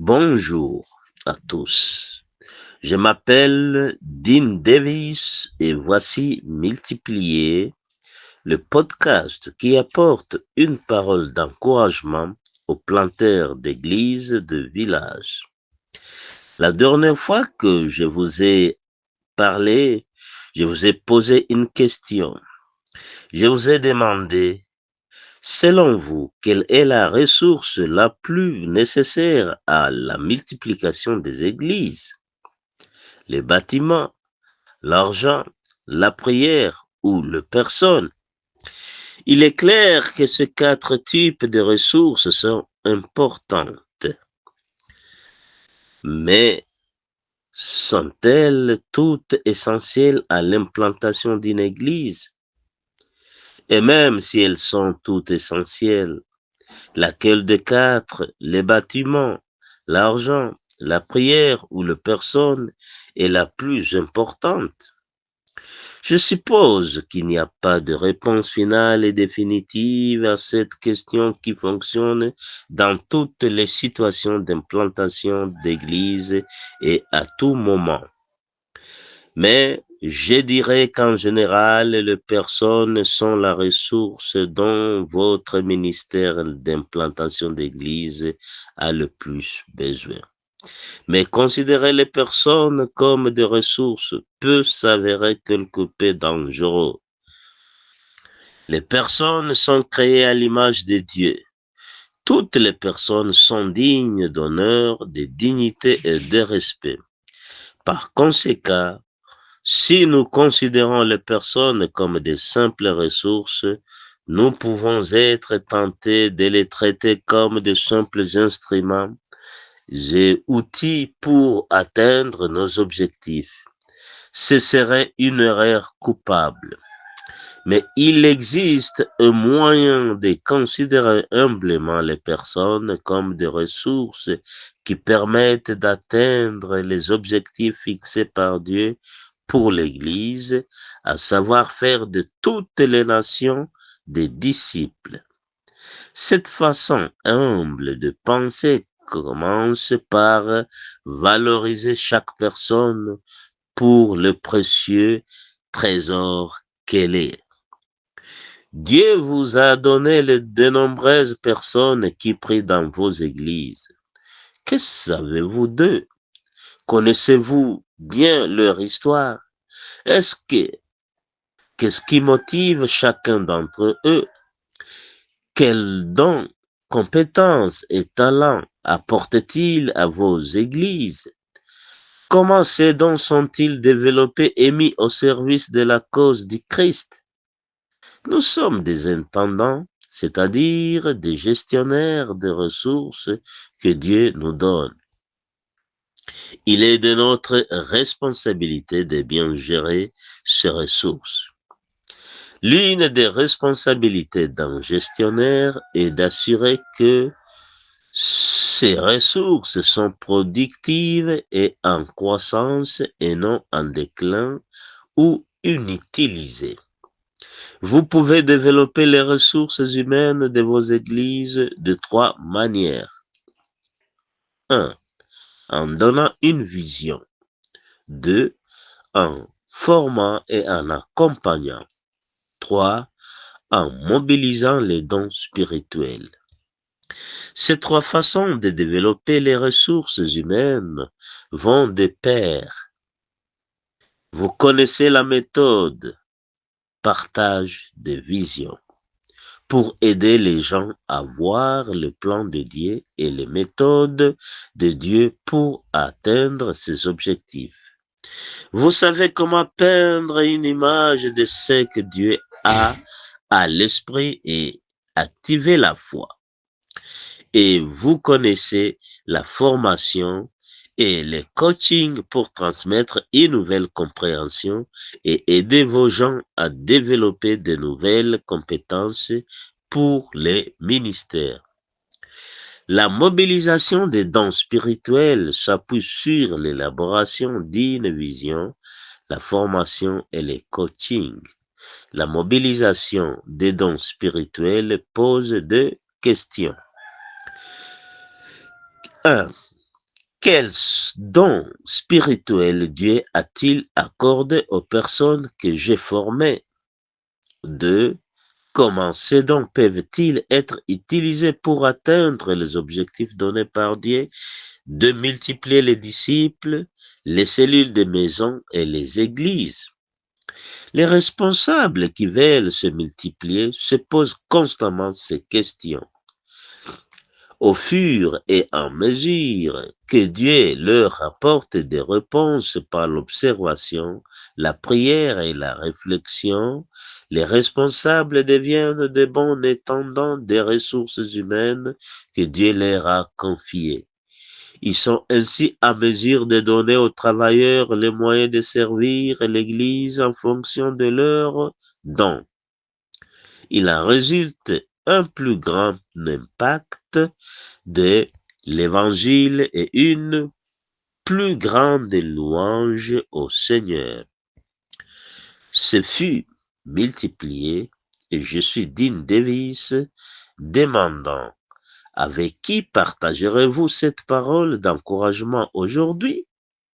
Bonjour à tous. Je m'appelle Dean Davis et voici Multiplier, le podcast qui apporte une parole d'encouragement aux planteurs d'églises de village. La dernière fois que je vous ai parlé, je vous ai posé une question. Je vous ai demandé, selon vous, quelle est la ressource la plus nécessaire à la multiplication des églises? Les bâtiments, l'argent, la prière ou le personne? Il est clair que ces quatre types de ressources sont importantes, mais sont-elles toutes essentielles à l'implantation d'une église? Et même si elles sont toutes essentielles, laquelle des quatre, les bâtiments, l'argent, la prière ou le personne, est la plus importante? Je suppose qu'il n'y a pas de réponse finale et définitive à cette question qui fonctionne dans toutes les situations d'implantation d'église et à tout moment. Mais je dirais qu'en général, les personnes sont la ressource dont votre ministère d'implantation d'église a le plus besoin. Mais considérer les personnes comme des ressources peut s'avérer quelque peu dangereux. Les personnes sont créées à l'image de Dieu. Toutes les personnes sont dignes d'honneur, de dignité et de respect. Par conséquent, si nous considérons les personnes comme des simples ressources, nous pouvons être tentés de les traiter comme de simples instruments et outils pour atteindre nos objectifs. Ce serait une erreur coupable. Mais il existe un moyen de considérer humblement les personnes comme des ressources qui permettent d'atteindre les objectifs fixés par Dieu pour l'Église, à savoir faire de toutes les nations des disciples. Cette façon humble de penser commence par valoriser chaque personne pour le précieux trésor qu'elle est. Dieu vous a donné de nombreuses personnes qui prient dans vos églises. Que savez-vous d'eux? Connaissez-vous bien leur histoire? Qu'est-ce qui motive chacun d'entre eux? Quels dons, compétences et talents apportent-ils à vos églises? Comment ces dons sont-ils développés et mis au service de la cause du Christ? Nous sommes des intendants, c'est-à-dire des gestionnaires des ressources que Dieu nous donne. Il est de notre responsabilité de bien gérer ces ressources. L'une des responsabilités d'un gestionnaire est d'assurer que ces ressources sont productives et en croissance et non en déclin ou inutilisées. Vous pouvez développer les ressources humaines de vos églises de trois manières. 1. En donnant une vision. 2. En formant et en accompagnant. 3. En mobilisant les dons spirituels. Ces trois façons de développer les ressources humaines vont de pair. Vous connaissez la méthode partage de vision pour aider les gens à voir le plan de Dieu et les méthodes de Dieu pour atteindre ses objectifs. Vous savez comment peindre une image de ce que Dieu a à l'esprit et activer la foi. Et vous connaissez la formation et le coaching pour transmettre une nouvelle compréhension et aider vos gens à développer de nouvelles compétences pour les ministères. La mobilisation des dons spirituels s'appuie sur l'élaboration d'une vision, la formation et le coaching. La mobilisation des dons spirituels pose deux questions. 1. Quels dons spirituels Dieu a-t-il accordé aux personnes que j'ai formées? 2. Comment ces dons peuvent-ils être utilisés pour atteindre les objectifs donnés par Dieu de multiplier les disciples, les cellules des maisons et les églises? Les responsables qui veulent se multiplier se posent constamment ces questions. Au fur et à mesure que Dieu leur apporte des réponses par l'observation, la prière et la réflexion, les responsables deviennent de bons étendants des ressources humaines que Dieu leur a confiées. Ils sont ainsi à mesure de donner aux travailleurs les moyens de servir l'Église en fonction de leurs dons. Il en résulte un plus grand impact de l'Évangile et une plus grande louange au Seigneur. Ce fut multiplié et je suis Dean Davis demandant: avec qui partagerez-vous cette parole d'encouragement aujourd'hui?